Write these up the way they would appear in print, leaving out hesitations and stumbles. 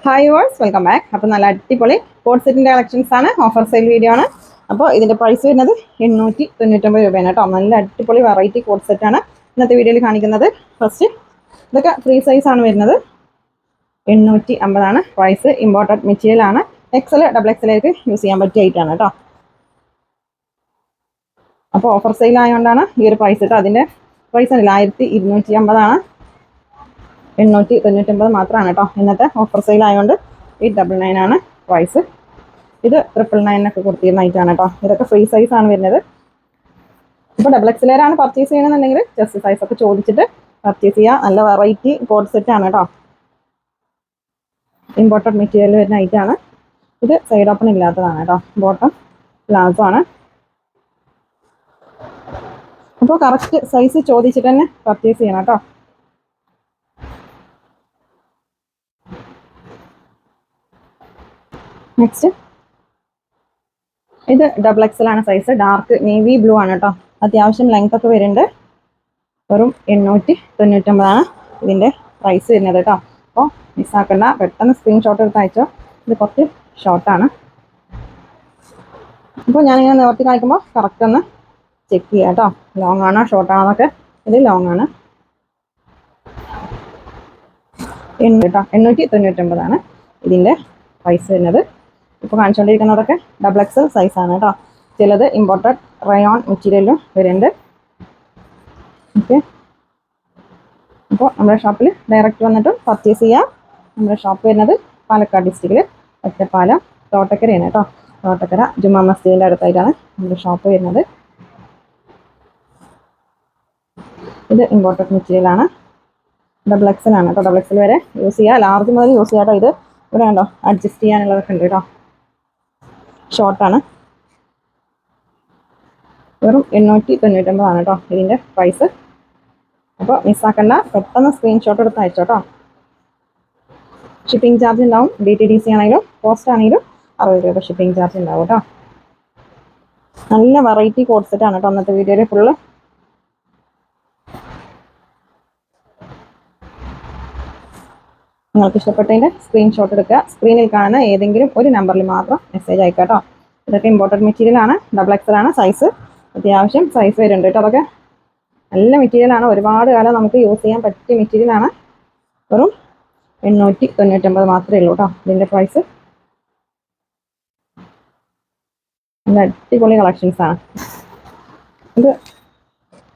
Hi verse welcome back. അപ്പോൾ നല്ല അടിപൊളി കോഡ് സെറ്റിൻ്റെ കളക്ഷൻസ് ആണ്. ഓഫർ സെയിൽ വീഡിയോ ആണ്. അപ്പോൾ ഇതിൻ്റെ പ്രൈസ് വരുന്നത് 899 രൂപയാണ് കേട്ടോ. നല്ല അടിപൊളി വെറൈറ്റി കോഡ് സെറ്റാണ് ഇന്നത്തെ വീഡിയോയിൽ കാണിക്കുന്നത്. ഫസ്റ്റ് ഇതൊക്കെ ഫ്രീ സൈസ് ആണ് വരുന്നത്. 850 പ്രൈസ്. ഇമ്പോർട്ടഡ് മെറ്റീരിയൽ ആണ്. എക്സൽ ഡബിൾ എക്സലേക്ക് യൂസ് ചെയ്യാൻ പറ്റിയ ഐറ്റാണ് കേട്ടോ. അപ്പോൾ ഓഫർ സെയിൽ ആയതുകൊണ്ടാണ് ഈ ഒരു പ്രൈസ് കേട്ടോ. അതിൻ്റെ പ്രൈസ് അല്ല 1250 899 മാത്രമാണ് കേട്ടോ. ഇന്നത്തെ ഓഫർ സെയിൽ ആയതുകൊണ്ട് 899 ആണ് പ്രൈസ്. ഇത് 999 കൊടുത്തിരുന്ന ഐറ്റാണ് കേട്ടോ. ഇതൊക്കെ ഫ്രീ സൈസ് ആണ് വരുന്നത്. ഇപ്പോൾ ഡബിൾ എക്സലാണ് പർച്ചേസ് ചെയ്യണമെന്നുണ്ടെങ്കിൽ ചെസ്റ്റ് സൈസ് ഒക്കെ ചോദിച്ചിട്ട് പർച്ചേസ് ചെയ്യുക. നല്ല വെറൈറ്റി കോഡ് സെറ്റ് ആണ് കേട്ടോ. ഇമ്പോർട്ടഡ് മെറ്റീരിയൽ വരുന്ന ഐറ്റാണ്. ഇത് സൈഡ് ഓപ്പൺ ഇല്ലാത്തതാണ് കേട്ടോ. ബോട്ടം പ്ലാസോ ആണ്. അപ്പോൾ കറക്റ്റ് സൈസ് ചോദിച്ചിട്ട് തന്നെ പർച്ചേസ് ചെയ്യണം കേട്ടോ. നെക്സ്റ്റ് ഇത് ഡബിൾ എക്സൽ ആണ് സൈസ്. ഡാർക്ക് നേവി ബ്ലൂ ആണ് കേട്ടോ. അത്യാവശ്യം ലെങ്ത് ഒക്കെ വരുന്നുണ്ട്. വെറും 899 ഇതിൻ്റെ പ്രൈസ് വരുന്നത് കേട്ടോ. അപ്പോൾ മിസ്സാക്കണ്ട, പെട്ടെന്ന് സ്ക്രീൻഷോട്ട് എടുത്ത് അയച്ചോ. ഇത് കുറച്ച് ഷോർട്ടാണ്. അപ്പോൾ ഞാനിങ്ങനെ നിവർത്തി കാണിക്കുമ്പോൾ കറക്റ്റ് ഒന്ന് ചെക്ക് ചെയ്യാം കേട്ടോ. ലോങ് ആണോ ഷോർട്ട് ആണോ എന്നൊക്കെ. ഇത് ലോങ് ആണ് കേട്ടോ. 899 ഇതിൻ്റെ പ്രൈസ് വരുന്നത്. ഇപ്പോൾ കാണിച്ചുകൊണ്ടിരിക്കുന്നതൊക്കെ ഡബിൾ എക്സൽ സൈസാണ് കേട്ടോ. ചിലത് ഇമ്പോർട്ടഡ് റയോൺ മെറ്റീരിയലും വരുന്നുണ്ട്. ഓക്കെ, അപ്പോൾ നമ്മുടെ ഷോപ്പിൽ ഡയറക്റ്റ് വന്നിട്ട് പർച്ചേസ് ചെയ്യാം. നമ്മുടെ ഷോപ്പ് വരുന്നത് പാലക്കാട് ഡിസ്ട്രിക്റ്റിൽ ഒറ്റപ്പാലം തോട്ടക്കരയാണ് കേട്ടോ. തോട്ടക്കര ജുമാ മസ്ജിദിൻ്റെ അടുത്തായിട്ടാണ് നമ്മുടെ ഷോപ്പ് വരുന്നത്. ഇത് ഇമ്പോർട്ടഡ് മെറ്റീരിയലാണ്. ഡബിൾ എക്സൽ ആണ് കേട്ടോ. ഡബിൾ എക്സൽ വരെ യൂസ് ചെയ്യുക. ലാർജ് മുതൽ യൂസ് ചെയ്യാം കേട്ടോ. ഇത് ഇവിടെ ഉണ്ടോ അഡ്ജസ്റ്റ് ചെയ്യാനുള്ളതൊക്കെ ഉണ്ട് കേട്ടോ. ഷോർട്ടാണ്. വെറും 899 കേട്ടോ ഇതിൻ്റെ പ്രൈസ്. അപ്പോൾ മിസ്സാക്കണ്ട, പെട്ടെന്ന് സ്ക്രീൻഷോട്ട് എടുത്ത് അയച്ചോട്ടോ. ഷിപ്പിംഗ് ചാർജ് ഉണ്ടാവും. DTDC ആണെങ്കിലും പോസ്റ്റ് ആണെങ്കിലും 60 രൂപ ഷിപ്പിംഗ് ചാർജ് ഉണ്ടാവും കേട്ടോ. നല്ല വെറൈറ്റി കോഡ് സെറ്റ് ആണ് കേട്ടോ അന്നത്തെ വീഡിയോയിൽ ഫുള്ള്. നിങ്ങൾക്ക് ഇഷ്ടപ്പെട്ടതിൻ്റെ സ്ക്രീൻഷോട്ട് എടുക്കുക. സ്ക്രീനിൽ കാണുന്ന ഏതെങ്കിലും ഒരു നമ്പറിൽ മാത്രം മെസ്സേജ് അയക്കുക കേട്ടോ. ഇതൊക്കെ ഇമ്പോർട്ടൻറ്റ് മെറ്റീരിയൽ ആണ്. ഡബിൾ എക്സൽ ആണ് സൈസ്. അത്യാവശ്യം സൈസ് വരുന്നുണ്ട് കേട്ടോ. അതൊക്കെ നല്ല മെറ്റീരിയൽ ആണ്. ഒരുപാട് കാലം നമുക്ക് യൂസ് ചെയ്യാൻ പറ്റിയ മെറ്റീരിയൽ ആണ്. വെറും 899 മാത്രമേ ഉള്ളൂ കേട്ടോ ഇതിൻ്റെ പ്രൈസ്. നല്ല അടിപൊളി കളക്ഷൻസ് ആണ്. ഇത്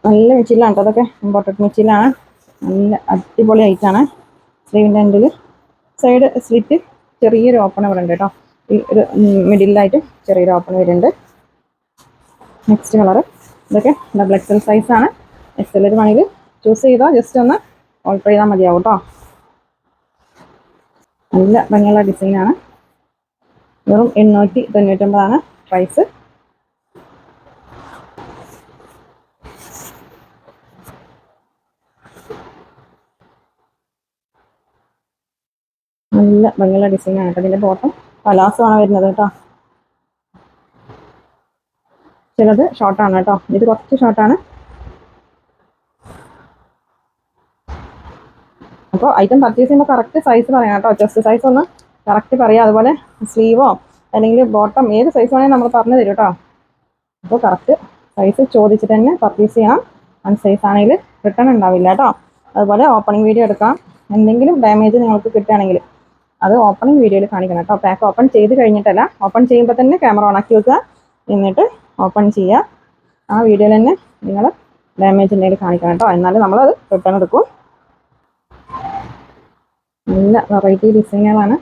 നല്ല മെറ്റീരിയൽ ആണ് കേട്ടോ. അതൊക്കെ ഇമ്പോർട്ടൻറ്റ് മെറ്റീരിയൽ ആണ്. നല്ല അടിപൊളി ഐറ്റാണ്. സ്ലീവിൻ്റെ എൻഡിൽ സൈഡ് സ്ലിറ്റ് ചെറിയൊരു ഓപ്പൺ ഇവിടെ ഉണ്ട് കേട്ടോ. ഈ ഒരു മിഡിലായിട്ട് ചെറിയൊരു ഓപ്പൺ വരുന്നുണ്ട്. നെക്സ്റ്റ് കളർ ഇതൊക്കെ ഡബിൾ എക്സൽ സൈസാണ്. എക്സൽ ഒരു മണിയിൽ ചൂസ് ചെയ്താൽ ജസ്റ്റ് ഒന്ന് ഓൾട്ടർ ചെയ്താൽ മതിയാവും കേട്ടോ. നല്ല ഭംഗിയുള്ള ഡിസൈനാണ്. വെറും 899 പ്രൈസ്. നല്ല ഭംഗിയുള്ള ഡിസൈനാണ് കേട്ടോ. ഇതിൻ്റെ ബോട്ടം പലാസോ ആണ് വരുന്നത് കേട്ടോ. ചിലത് ഷോർട്ടാണ് കേട്ടോ. ഇത് കുറച്ച് ഷോർട്ടാണ്. അപ്പോൾ ഐറ്റം പർച്ചേസ് ചെയ്യുമ്പോൾ കറക്റ്റ് സൈസ് പറയാം കേട്ടോ. ചെസ്റ്റ് സൈസ് ഒന്ന് കറക്റ്റ് പറയാം. അതുപോലെ സ്ലീവോ അല്ലെങ്കിൽ ബോട്ടം ഏത് സൈസ് വേണമെങ്കിൽ നമ്മൾ പറഞ്ഞു തരും കേട്ടോ. അപ്പോൾ കറക്റ്റ് സൈസ് ചോദിച്ചിട്ട് തന്നെ പർച്ചേസ് ചെയ്യണം. വൺ സൈസ് ആണെങ്കിൽ റിട്ടേൺ ഉണ്ടാവില്ല കേട്ടോ. അതുപോലെ ഓപ്പണിംഗ് വീഡിയോ എടുക്കാം. എന്തെങ്കിലും ഡാമേജ് നിങ്ങൾക്ക് കിട്ടുകയാണെങ്കിൽ അത് ഓപ്പണിംഗ് വീഡിയോയിൽ കാണിക്കണം കേട്ടോ. പാക്ക് ഓപ്പൺ ചെയ്ത് കഴിഞ്ഞിട്ടല്ല, ഓപ്പൺ ചെയ്യുമ്പോൾ തന്നെ ക്യാമറ ഓൺ ആക്കി വെക്കുക. എന്നിട്ട് ഓപ്പൺ ചെയ്യുക. ആ വീഡിയോയിൽ തന്നെ നിങ്ങൾ ഡാമേജ് എന്തെങ്കിലും കാണിക്കണം കേട്ടോ. എന്നാലും നമ്മളത് റിട്ടേൺ എടുക്കും. നല്ല വെറൈറ്റി ഡിസൈനുകളാണ്.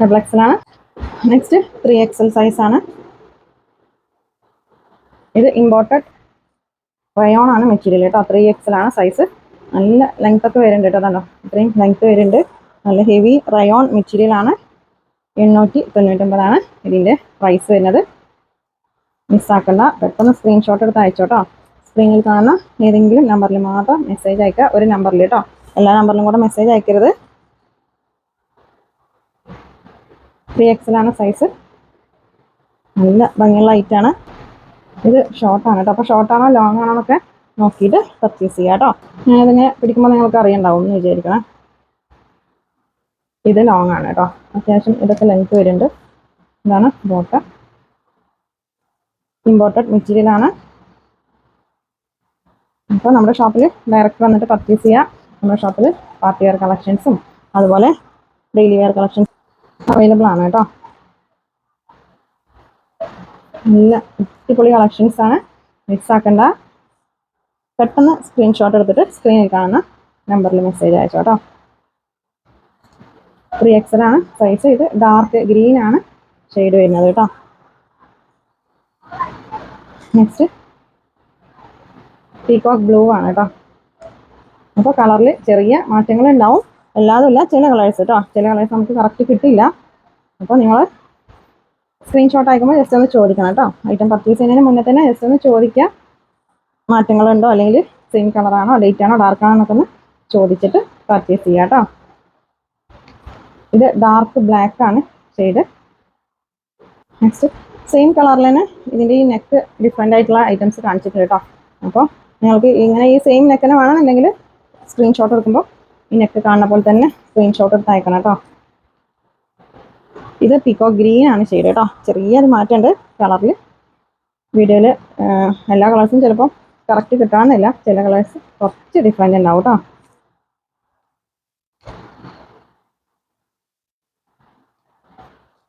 ഡബിൾ എക്സൽ ആണ്. നെക്സ്റ്റ് 3XL സൈസാണ്. ഇത് ഇമ്പോർട്ടഡ് റയോൺ ആണ് മെറ്റീരിയൽ കേട്ടോ. 3XL ആണ് സൈസ്. നല്ല ലെങ്ത് ഒക്കെ വരുന്നുണ്ട് കേട്ടോ. അതല്ലോ ഇത്രയും ലെങ്ത് വരുന്നുണ്ട്. നല്ല ഹെവി റയോൺ മെറ്റീരിയൽ ആണ്. 899 ഇതിൻ്റെ പ്രൈസ് വരുന്നത്. മിസ്സാക്കണ്ട, പെട്ടെന്ന് സ്ക്രീൻഷോട്ട് എടുത്ത് അയച്ചോട്ടോ. സ്ക്രീനിൽ കാണുന്ന ഏതെങ്കിലും നമ്പറിൽ മാത്രം മെസ്സേജ് അയക്കുക. ഒരു നമ്പറിൽ കേട്ടോ, എല്ലാ നമ്പറിലും കൂടെ മെസ്സേജ് അയക്കരുത്. 3XL ആണ് സൈസ്. നല്ല ഭംഗിയുള്ള ഐറ്റാണ്. ഇത് ഷോർട്ടാണ് കേട്ടോ. അപ്പോൾ ഷോർട്ടാണോ ലോങ് ആണോ എന്നൊക്കെ നോക്കിയിട്ട് പർച്ചേസ് ചെയ്യാം കേട്ടോ. ഞാനിതിങ്ങനെ പിടിക്കുമ്പോൾ നിങ്ങൾക്ക് അറിയണ്ടാവും എന്ന് വിചാരിക്കണം. ഇത് ലോങ് ആണ് കേട്ടോ. അത്യാവശ്യം ഇതൊക്കെ ലെങ്ത് വരുന്നുണ്ട്. ഇതാണ് ബോട്ടം. ഇമ്പോർട്ടഡ് മെറ്റീരിയൽ ആണ്. അപ്പോൾ നമ്മുടെ ഷോപ്പിൽ ഡയറക്റ്റ് വന്നിട്ട് പർച്ചേസ് ചെയ്യാം. നമ്മുടെ ഷോപ്പിൽ പാർട്ടി വെയർ കളക്ഷൻസും അതുപോലെ ഡെയിലി വെയർ കളക്ഷൻസ് അവൈലബിൾ ആണ് കേട്ടോ. നല്ല അടിപൊളി കളക്ഷൻസ് ആണ്. മിസ് ആക്കണ്ട. പെട്ടെന്ന് സ്ക്രീൻഷോട്ട് എടുത്തിട്ട് സ്ക്രീനിൽ കാണുന്ന നമ്പറിൽ മെസ്സേജ് അയച്ചോ കേട്ടോ. 3XL ആണ് സൈസ്. ഇത് ഡാർക്ക് ഗ്രീൻ ആണ് ഷെയ്ഡ് വരുന്നത് കേട്ടോ. നെക്സ്റ്റ് പീകോക്ക് ബ്ലൂ ആണ് കേട്ടോ. അപ്പോൾ കളറിൽ ചെറിയ മാറ്റങ്ങൾ ഉണ്ടാവും. എല്ലാതും ഇല്ല, ചില കളേഴ്സ് കേട്ടോ. ചില കളേഴ്സ് നമുക്ക് കറക്റ്റ് കിട്ടില്ല. അപ്പോൾ നിങ്ങൾ സ്ക്രീൻഷോട്ട് അയക്കുമ്പോൾ ജസ്റ്റ് ഒന്ന് ചോദിക്കണം കേട്ടോ. ഐറ്റം പർച്ചേസ് ചെയ്യുന്നതിന് മുന്നേ തന്നെ ജസ്റ്റ് ഒന്ന് ചോദിക്കുക, മാറ്റങ്ങളുണ്ടോ, അല്ലെങ്കിൽ സെയിം കളറാണോ, ലൈറ്റ് ആണോ, ഡാർക്ക് ആണോ എന്നൊക്കെ ഒന്ന് ചോദിച്ചിട്ട് പർച്ചേസ് ചെയ്യാം കേട്ടോ. ഇത് ഡാർക്ക് ബ്ലാക്ക് ആണ് ഷെയ്ഡ്. നെക്സ്റ്റ് സെയിം കളറിൽ തന്നെ ഇതിൻ്റെ ഈ നെക്ക് ഡിഫറെൻ്റ് ആയിട്ടുള്ള ഐറ്റംസ് കാണിച്ചിട്ടുണ്ട് കേട്ടോ. അപ്പോൾ നിങ്ങൾക്ക് ഇങ്ങനെ ഈ സെയിം നെക്കിന് വേണമെന്നുണ്ടെങ്കിൽ സ്ക്രീൻഷോട്ട് എടുക്കുമ്പോൾ ഈ നെക്ക് കാണുന്ന പോലെ തന്നെ സ്ക്രീൻഷോട്ട് എടുത്ത് അയക്കണം കേട്ടോ. ഇത് പിക്കോ ഗ്രീൻ ആണ് ഷെയ്ഡ് കേട്ടോ. ചെറിയൊരു മാറ്റമുണ്ട് കളറിൽ. വീഡിയോയിൽ എല്ലാ കളേഴ്സും ചിലപ്പോൾ കറക്റ്റ് കിട്ടാമെന്നില്ല. ചില കളേഴ്സ് കുറച്ച് ഡിഫറെൻ്റ് ഉണ്ടാവും കേട്ടോ.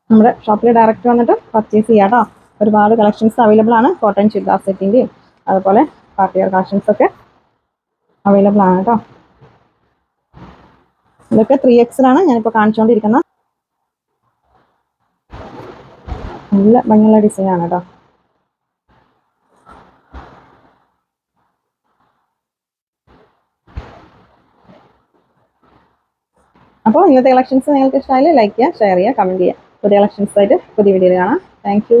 നമ്മുടെ ഷോപ്പിൽ ഡയറക്റ്റ് വന്നിട്ട് പർച്ചേസ് ചെയ്യാം കേട്ടോ. ഒരുപാട് കളക്ഷൻസ് അവൈലബിൾ ആണ്. കോട്ടൺ ചുരിദാർ സെറ്റിൻ്റെയും അതുപോലെ പാർട്ടി വെയർ കളക്ഷൻസ് ഒക്കെ അവൈലബിൾ ആണ് കേട്ടോ. ഇതൊക്കെ 3XL ആണ് ഞാനിപ്പോൾ കാണിച്ചുകൊണ്ടിരിക്കുന്നത്. നല്ല ഭംഗിയുള്ള ഡിസൈൻ ആണ് കേട്ടോ. അപ്പോൾ ഇന്നത്തെ കളക്ഷൻസ് നിങ്ങൾക്ക് ഇഷ്ടമായാലും ലൈക്ക് ചെയ്യുക, ഷെയർ ചെയ്യുക, കമൻറ്റ് ചെയ്യുക. പുതിയ കളക്ഷൻസ് ആയിട്ട് പുതിയ വീഡിയോയിൽ കാണാം. Thank you.